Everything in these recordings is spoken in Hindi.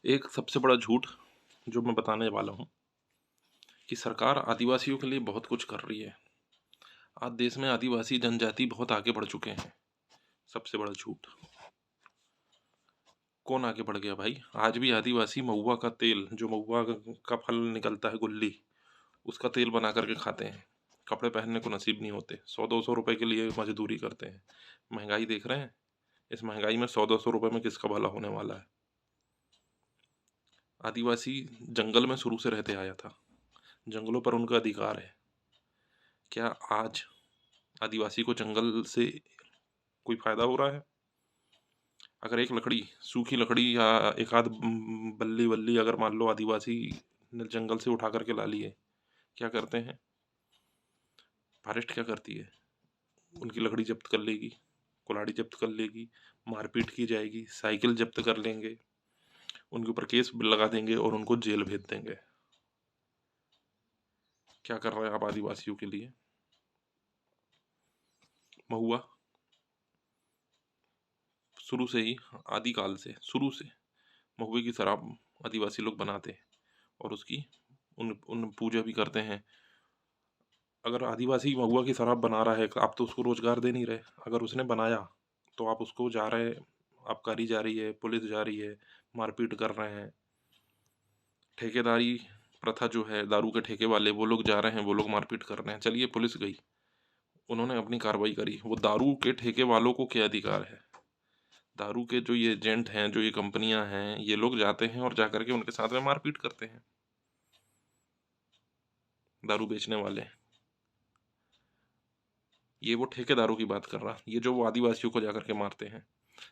एक सबसे बड़ा झूठ जो मैं बताने वाला हूँ कि सरकार आदिवासियों के लिए बहुत कुछ कर रही है। आज देश में आदिवासी जनजाति बहुत आगे बढ़ चुके हैं। सबसे बड़ा झूठ। कौन आगे बढ़ गया भाई? आज भी आदिवासी महुआ का तेल, जो महुआ का फल निकलता है गुल्ली, उसका तेल बना करके खाते हैं। कपड़े पहनने को नसीब नहीं होते, 100-200 रुपए के लिए मजदूरी करते हैं। महंगाई देख रहे हैं? इस महंगाई में 100-200 रुपए में किसका भला होने वाला है? आदिवासी जंगल में शुरू से रहते आया था, जंगलों पर उनका अधिकार है। क्या आज आदिवासी को जंगल से कोई फायदा हो रहा है? अगर एक लकड़ी, सूखी लकड़ी या एक आध बल्ली वल्ली अगर मान लो आदिवासी ने जंगल से उठा करके ला लिए, क्या करते हैं? फॉरेस्ट क्या करती है? उनकी लकड़ी जब्त कर लेगी, कुल्हाड़ी जब्त कर लेगी, मारपीट की जाएगी, साइकिल जब्त कर लेंगे, उनके ऊपर केस लगा देंगे और उनको जेल भेज देंगे। क्या कर रहे हैं आप आदिवासियों के लिए? महुआ शुरू से ही, आदिकाल से, शुरू से महुए की शराब आदिवासी लोग बनाते हैं और उसकी उन उन पूजा भी करते हैं। अगर आदिवासी महुआ की शराब बना रहा है, आप तो उसको रोजगार दे नहीं रहे। अगर उसने बनाया तो आप उसको जा रहे, आबकारी जा रही है, पुलिस जा रही है, मारपीट कर रहे हैं। ठेकेदारी प्रथा जो है, दारू के ठेके वाले वो लोग जा रहे हैं, वो लोग मारपीट कर रहे हैं। चलिए पुलिस गई, उन्होंने अपनी कार्रवाई करी, वो दारू के ठेके वालों को क्या अधिकार है? दारू के जो ये एजेंट हैं, जो ये कंपनियां हैं, ये लोग जाते हैं और जाकर के उनके साथ में मारपीट करते हैं, दारू बेचने वाले। ये वो ठेकेदारों की बात कर रहा, ये जो वो आदिवासियों को जाकर के मारते हैं।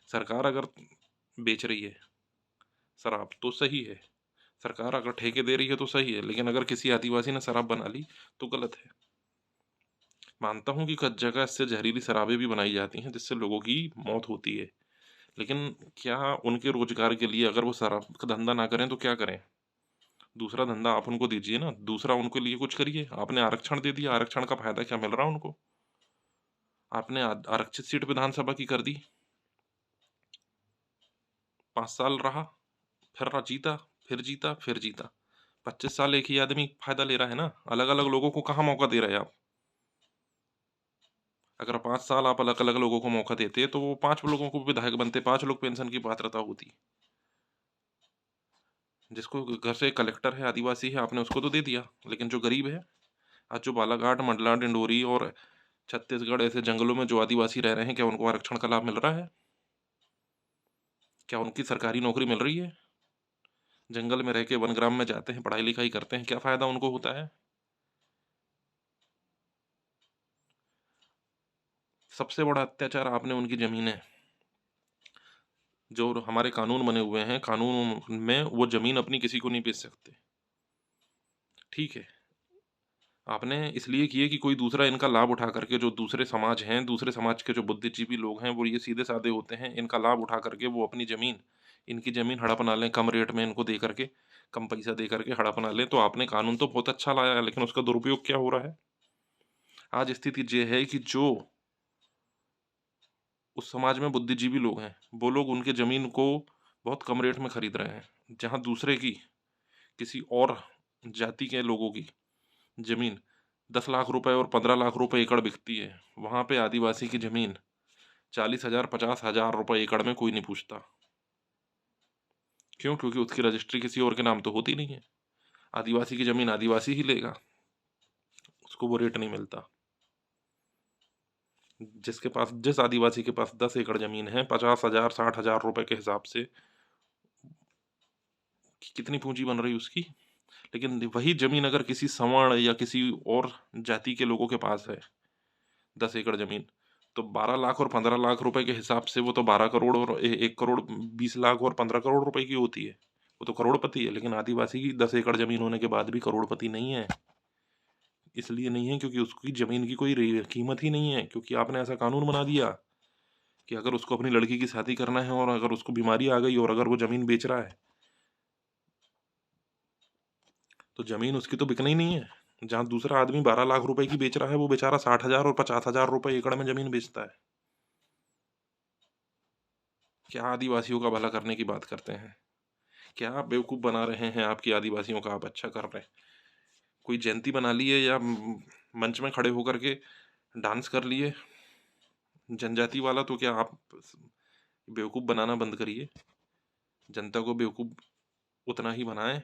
सरकार अगर बेच रही है शराब तो सही है, सरकार अगर ठेके दे रही है तो सही है, लेकिन अगर किसी आदिवासी ने शराब बना ली तो गलत है। मानता हूँ कि कुछ जगह इससे जहरीली शराबें भी बनाई जाती हैं जिससे लोगों की मौत होती है, लेकिन क्या उनके रोजगार के लिए अगर वो शराब का धंधा ना करें तो क्या करें? दूसरा धंधा आप उनको दीजिए ना, दूसरा उनके लिए कुछ करिए। आपने आरक्षण दे दिया, आरक्षण का फायदा क्या मिल रहा है उनको? आपने आरक्षित सीट विधानसभा की कर दी, 5 साल रहा, फिर जीता, फिर जीता, फिर जीता। 25 साल एक ही आदमी फायदा ले रहा है ना, अलग अलग लोगों को कहाँ मौका दे रहे हैं आप? अगर 5 साल आप अलग अलग लोगों को मौका देते तो वो 5 लोगों को विधायक बनते, 5 लोग पेंशन की पात्रता होती। जिसको घर से कलेक्टर है, आदिवासी है, आपने उसको तो दे दिया, लेकिन जो गरीब है, आज जो बालाघाट, मंडला, डिंडोरी और छत्तीसगढ़ ऐसे जंगलों में जो आदिवासी रह रहे हैं, क्या उनको आरक्षण का लाभ मिल रहा है? क्या उनकी सरकारी नौकरी मिल रही है? जंगल में रह के वनग्राम में जाते हैं, पढ़ाई लिखाई करते हैं, क्या फायदा उनको होता है? सबसे बड़ा अत्याचार आपने उनकी जमीनें, जो हमारे कानून बने हुए हैं, कानून में वो जमीन अपनी किसी को नहीं बेच सकते। ठीक है, आपने इसलिए किए कि कोई दूसरा इनका लाभ उठा करके, जो दूसरे समाज हैं, दूसरे समाज के जो बुद्धिजीवी लोग हैं, वो ये सीधे साधे होते हैं, इनका लाभ उठा करके वो अपनी जमीन, इनकी जमीन हड़प ना लें, कम रेट में इनको दे करके, कम पैसा दे करके हड़प ना लें। तो आपने कानून तो बहुत अच्छा लाया है, लेकिन उसका दुरुपयोग क्या हो रहा है? आज स्थिति ये है कि जो उस समाज में बुद्धिजीवी लोग हैं, वो लोग उनके जमीन को बहुत कम रेट में खरीद रहे हैं, जहां दूसरे की, किसी और जाति के लोगों की जमीन 10 लाख रुपए और 15 लाख रुपए एकड़ बिकती है, वहां पे आदिवासी की जमीन 40,000 50,000 रुपए एकड़ में कोई नहीं पूछता। क्यों? क्योंकि उसकी रजिस्ट्री किसी और के नाम तो होती नहीं है। आदिवासी की जमीन आदिवासी ही लेगा, उसको वो रेट नहीं मिलता। जिसके पास, जिस आदिवासी के पास 10 एकड़ जमीन है, 50,000 60,000 रुपए के हिसाब से कितनी पूंजी बन रही उसकी। लेकिन वही जमीन अगर किसी सवर्ण या किसी और जाति के लोगों के पास है, 10 एकड़ जमीन, तो 12 लाख और 15 लाख रुपए के हिसाब से वो तो 12 करोड़ और 1 करोड़ 20 लाख और 15 करोड़ रुपए की होती है। वो तो करोड़पति है। लेकिन आदिवासी की 10 एकड़ जमीन होने के बाद भी करोड़पति नहीं है। इसलिए नहीं है क्योंकि उसकी जमीन की कोई कीमत ही नहीं है, क्योंकि आपने ऐसा कानून बना दिया कि अगर उसको अपनी लड़की की शादी करना है और अगर उसको बीमारी आ गई और अगर वो जमीन बेच रहा है, तो जमीन उसकी तो बिकना ही नहीं है। जहां दूसरा आदमी 12 लाख रुपए की बेच रहा है, वो बेचारा 60,000 और 50,000 रुपए एकड़ में जमीन बेचता है। क्या आदिवासियों का भला करने की बात करते हैं? क्या बेवकूफ़ बना रहे हैं आपकी आदिवासियों का, आप अच्छा कर रहे हैं। कोई जयंती बना लिए या मंच में खड़े होकर के डांस कर लिए जनजाति वाला, तो क्या आप बेवकूफ़ बनाना बंद करिए। जनता को बेवकूफ़ उतना ही बनाएं।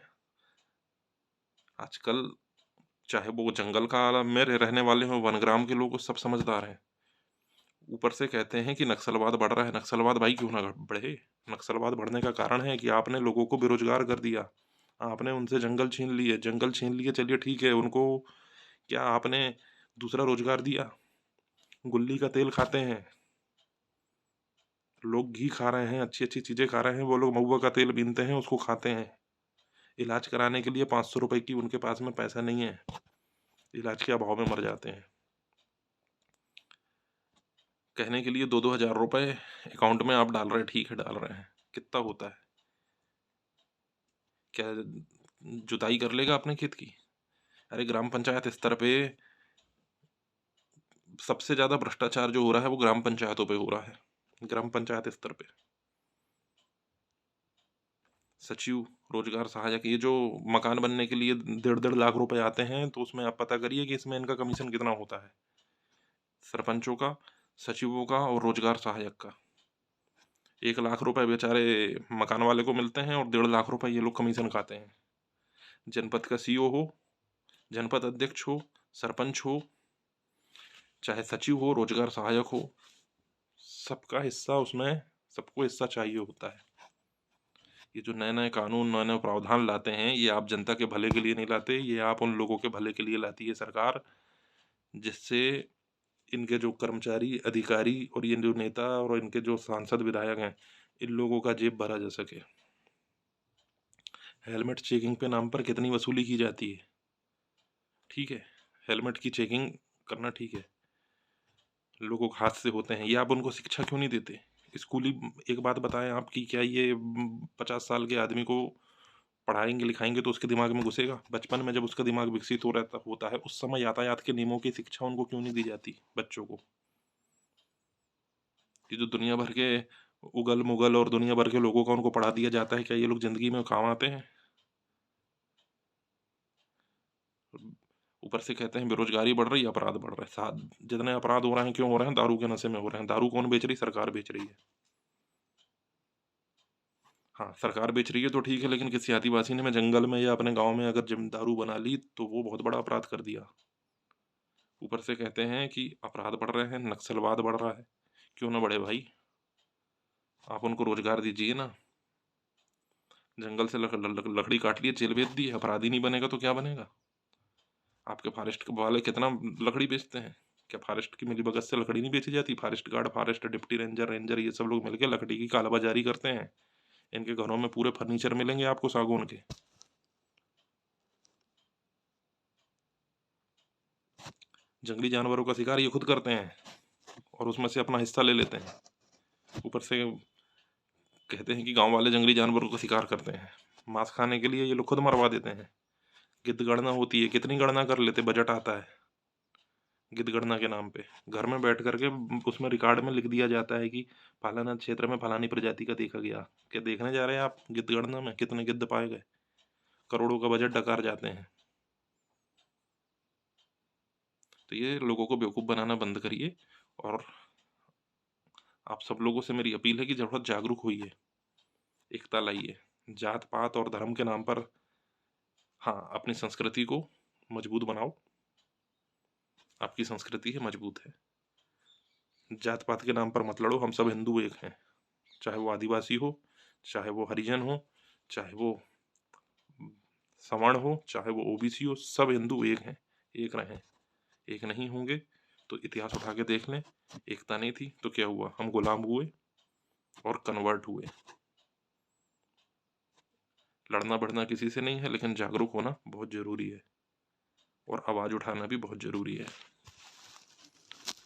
आजकल चाहे वो जंगल का में रहने वाले हों, वनग्राम के लोग, सब समझदार हैं। ऊपर से कहते हैं कि नक्सलवाद बढ़ रहा है। नक्सलवाद भाई क्यों ना बढ़े। नक्सलवाद बढ़ने का कारण है कि आपने लोगों को बेरोजगार कर दिया। आपने उनसे जंगल छीन लिए। जंगल छीन लिए, चलिए ठीक है, उनको क्या आपने दूसरा रोजगार दिया। गुल्ली का तेल खाते हैं लोग, घी खा रहे हैं, अच्छी अच्छी चीजें खा रहे हैं, वो लोग महुआ का तेल बीनते हैं, उसको खाते हैं। इलाज कराने के लिए 500 रुपए की उनके पास में पैसा नहीं है, इलाज के अभाव में मर जाते हैं। कहने के लिए 2-2 हज़ार रुपए अकाउंट में आप डाल रहे हैं, ठीक है डाल रहे हैं, कितना होता है? क्या जुताई कर लेगा अपने खेत की? अरे ग्राम पंचायत स्तर पे सबसे ज्यादा भ्रष्टाचार जो हो रहा है वो ग्राम पंचायतों पे हो रहा है। ग्राम पंचायत स्तर पे सचिव, रोजगार सहायक, ये जो मकान बनने के लिए 1.5-1.5 लाख रुपए आते हैं, तो उसमें आप पता करिए कि इसमें इनका कमीशन कितना होता है। सरपंचों का, सचिवों का और रोजगार सहायक का 1 लाख रुपए बेचारे मकान वाले को मिलते हैं और 1.5 लाख रुपए ये लोग कमीशन खाते हैं। जनपद का सीईओ हो, जनपद अध्यक्ष हो, सरपंच हो, चाहे सचिव हो, रोजगार सहायक हो, सबका हिस्सा उसमें, सबको हिस्सा चाहिए होता है। ये जो नए नए कानून, नए नए प्रावधान लाते हैं, ये आप जनता के भले के लिए नहीं लाते, ये आप उन लोगों के भले के लिए लाती है सरकार, जिससे इनके जो कर्मचारी, अधिकारी और ये जो नेता और इनके जो सांसद विधायक हैं, इन लोगों का जेब भरा जा सके। हेलमेट चेकिंग पे नाम पर कितनी वसूली की जाती है? ठीक है, हेलमेट की चेकिंग करना ठीक है, लोगों के हाथ से होते हैं, ये आप उनको शिक्षा क्यों नहीं देते? स्कूली एक बात बताएं आप, कि क्या ये 50 साल के आदमी को पढ़ाएंगे लिखाएंगे तो उसके दिमाग में घुसेगा? बचपन में जब उसका दिमाग विकसित हो रहता होता है, उस समय यातायात के नियमों की शिक्षा उनको क्यों नहीं दी जाती बच्चों को? ये जो दुनिया भर के उगल मुगल और दुनिया भर के लोगों का उनको पढ़ा दिया जाता है, क्या ये लोग जिंदगी में काम आते हैं? ऊपर से कहते हैं बेरोजगारी बढ़ रही है, अपराध बढ़ रहा है। साथ जितने अपराध हो रहे हैं, क्यों हो रहे हैं? दारू के नशे में हो रहे हैं। दारू कौन बेच रही? सरकार बेच रही है। हाँ, सरकार बेच रही है तो ठीक है, लेकिन किसी आदिवासी ने में जंगल में या अपने गांव में अगर जब दारू बना ली, तो वो बहुत बड़ा अपराध कर दिया। ऊपर से कहते हैं कि अपराध बढ़ रहे हैं, नक्सलवाद बढ़ रहा है। क्यों ना बढ़े भाई, आप उनको रोजगार दीजिए ना। जंगल से लकड़ी काट लिए, जेल भेज दी, अपराधी नहीं बनेगा तो क्या बनेगा? आपके फॉरेस्ट वाले कितना लकड़ी बेचते हैं? क्या फॉरेस्ट की मिलीभगत से लकड़ी नहीं बेची जाती? Forest guard, forest deputy ranger, ये सब लोग मिलकर लकड़ी की कालाबाजारी करते हैं। इनके घरों में पूरे फर्नीचर मिलेंगे आपको सागौन के। जंगली जानवरों का शिकार ये खुद करते हैं और उसमें से अपना हिस्सा ले लेते हैं। ऊपर से कहते हैं कि गांव वाले जंगली जानवरों का शिकार करते हैं, मांस खाने के लिए ये लोग खुद मरवा देते हैं। गिद्ध गणना होती है, कितनी गणना कर लेते, बजट आता है गिद्ध गणना के नाम पे। घर में बैठ करके उसमें रिकॉर्ड में लिख दिया जाता है कि फलाना क्षेत्र में फलानी प्रजाति का देखा गया। क्या देखने जा रहे हैं आप गिद्ध गणना में कितने गिद्ध पाए गए? करोड़ों का बजट डकार जाते हैं। तो ये लोगों को बेवकूफ़ बनाना बंद करिए। और आप सब लोगों से मेरी अपील है कि जरूरत जागरूक होइए, एकता लाइए। जात पात और धर्म के नाम पर, हाँ, अपनी संस्कृति को मजबूत बनाओ। आपकी संस्कृति है, मजबूत है। जात पात के नाम पर मत लड़ो, हम सब हिंदू एक हैं। चाहे वो आदिवासी हो, चाहे वो हरिजन हो, चाहे वो सवर्ण हो, चाहे वो ओबीसी हो, सब हिंदू एक हैं, एक रहें। एक नहीं होंगे तो इतिहास उठा के देख लें, एकता नहीं थी तो क्या हुआ? हम गुलाम हुए और कन्वर्ट हुए। लड़ना बढ़ना किसी से नहीं है, लेकिन जागरूक होना बहुत ज़रूरी है और आवाज़ उठाना भी बहुत ज़रूरी है।